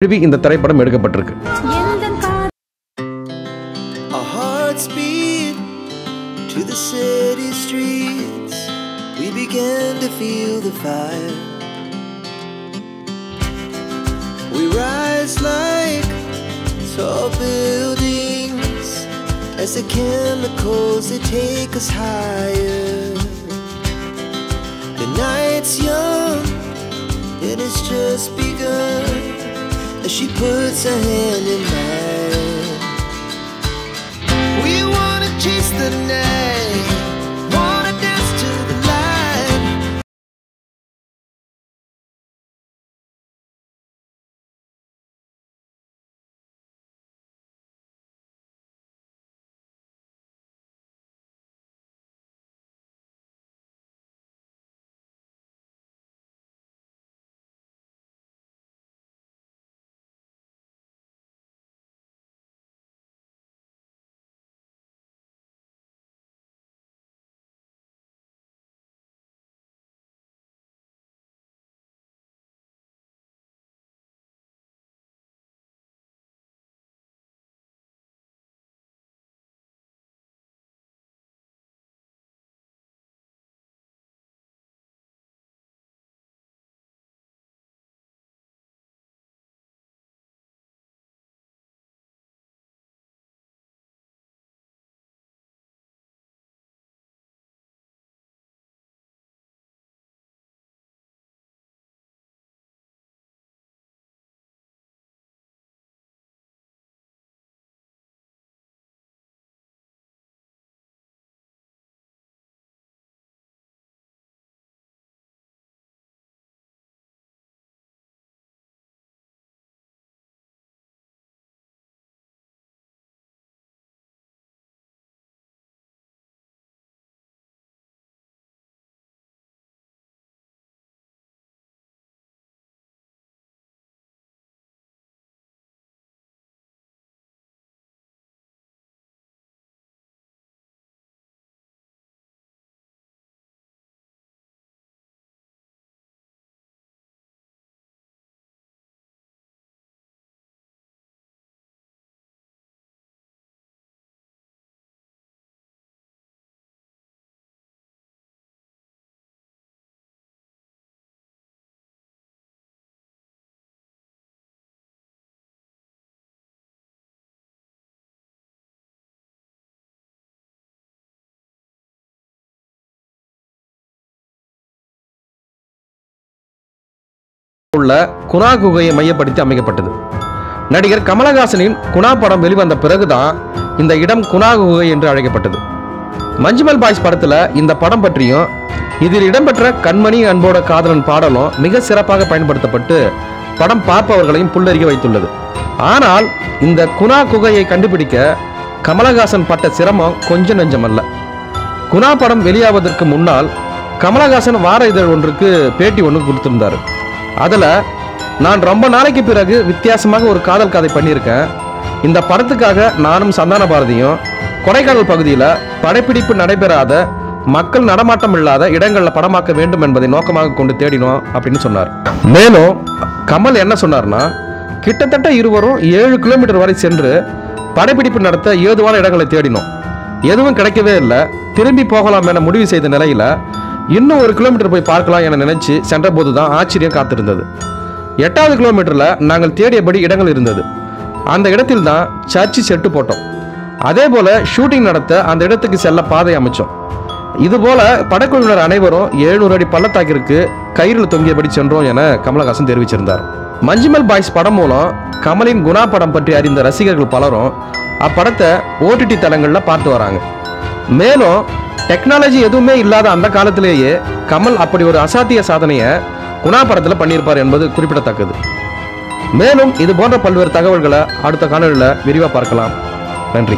இந்த திரைப்படம் எடுக்கப்பட்டிருக்கு. To the city streets, we began to feel the fire. We rise like tall buildings as the chemicals they take us higher. The night's young and it's just begun as she puts her hand in mine. We wanna chase the night, wanna dance to the light. உள்ள குணா குகையை மையப்படுத்தி அமைக்கப்பட்டது. நடிகர் கமலஹாசனின் குணா படம் வெளிவந்த பிறகுதான் இந்த இடம் குணா குகை என்று அழைக்கப்பட்டது. மஞ்சுமல் பாய்ஸ் படத்துல இந்த படம் பற்றியும் இதில் இடம்பெற்ற கண்மணி அன்போட காதலன் பாடலும் மிக சிறப்பாக பயன்படுத்தப்பட்டு படம் பார்ப்பவர்களையும் புல்லறிய வைத்துள்ளது. ஆனால் இந்த குணா குகையை கண்டுபிடிக்க கமலஹாசன் பட்ட சிரமம் கொஞ்சம் நெஞ்சமல்ல. குணா படம் வெளியாவதற்கு முன்னால் கமலஹாசன் வார இதழ் ஒன்றுக்கு பேட்டி ஒன்று கொடுத்திருந்தாரு. அதில் நான் ரொம்ப நாளைக்கு பிறகு வித்தியாசமாக ஒரு காதல் கதை பண்ணியிருக்கேன். இந்த படத்துக்காக நானும் சந்தான பாரதியும் கொடைக்கானல் பகுதியில் படப்பிடிப்பு நடைபெறாத மக்கள் நடமாட்டம் இல்லாத இடங்களில் படமாக்க வேண்டும் என்பதை நோக்கமாக கொண்டு தேடினோம் அப்படின்னு சொன்னார். மேலும் கமல் என்ன சொன்னார்னா, கிட்டத்தட்ட இருவரும் 7 கிலோமீட்டர் வரை சென்று படப்பிடிப்பு நடத்த ஏதுவான இடங்களை தேடினோம். எதுவும் கிடைக்கவே இல்லை. திரும்பி போகலாம் என முடிவு செய்த நிலையில் இன்னும் 1 கிலோமீட்டர் போய் பார்க்கலாம் என நினைச்சு சென்ற போது தான் ஆச்சரியம் காத்திருந்தது. 8வது கிலோமீட்டரில் நாங்கள் தேடியபடி இடங்கள் இருந்தது. அந்த இடத்தில் தான் சர்ச்சு செட்டு போட்டோம். அதே போல ஷூட்டிங் நடத்த அந்த இடத்துக்கு செல்ல பாதை அமைச்சோம். இதுபோல படக்குழுவினர் அனைவரும் 700 அடி பள்ளத்தாக்கிற்கு கயிறில் தொங்கியபடி சென்றோம் என கமலஹாசன் தெரிவிச்சிருந்தார். மஞ்சுமல் பாய்ஸ் படம் மூலம் கமலின் குணா படம் பற்றி அறிந்த ரசிகர்கள் பலரும் அப்படத்தை OTT தளங்களில் பார்த்து வராங்க. மேலும் டெக்னாலஜி எதுவுமே இல்லாத அந்த காலத்திலேயே கமல் அப்படி ஒரு அசாத்திய சாதனையை குணா படத்தில் பண்ணியிருப்பார் என்பது குறிப்பிடத்தக்கது. மேலும் இது போன்ற பல்வேறு தகவல்களை அடுத்த காணொளியில் விரிவாக பார்க்கலாம். நன்றி.